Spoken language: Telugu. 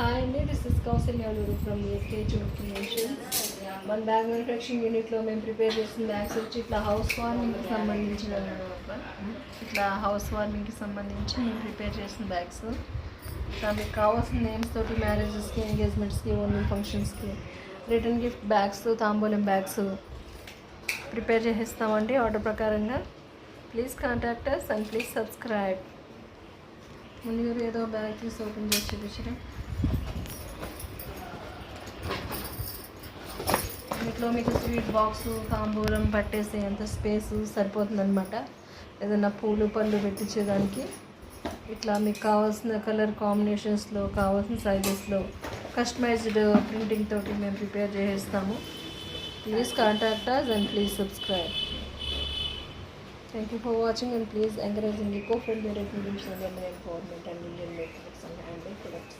హాయ్ అండి, దిస్ ఇస్ కౌసల్య లూరు ఫ్రమ్ ఏకే క్రియేషన్స్. మన బ్యాగ్ మ్యానుఫ్యాక్చరింగ్ యూనిట్లో మేము ప్రిపేర్ చేసిన బ్యాగ్స్ వచ్చి హౌస్ వార్మింగ్కి సంబంధించి మేము ప్రిపేర్ చేసిన బ్యాగ్స్. మీకు కావాల్సిన నేమ్స్ తోటి మ్యారేజెస్కి, ఎంగేజ్మెంట్స్కి, ఓన్లీ ఫంక్షన్స్కి రిటర్న్ గిఫ్ట్ బ్యాగ్స్, తాంబూలం బ్యాగ్స్ ప్రిపేర్ చేసేస్తామండి ఆర్డర్ ప్రకారంగా. Please contact us and please subscribe. ముందు ఏదో బ్యాగ్ తీసి ఓపెన్ చేసి చూపించడం. ఇంట్లో మీకు స్వీట్ బాక్స్, తాంబూలం పట్టేసే అంత స్పేస్ సరిపోతుందన్నమాట. ఏదైనా పూలు పళ్ళు పెట్టించేదానికి ఇట్లా మీకు కావాల్సిన కలర్ కాంబినేషన్స్లో, కావాల్సిన సైజెస్లో కస్టమైజ్డ్ ప్రింటింగ్ తోటి మేము ప్రిపేర్ చేసేస్తాము. Please contact us and please subscribe. Thank you for watching and please encourage eco-friendly recreation and environment and Indian made products and handmade products.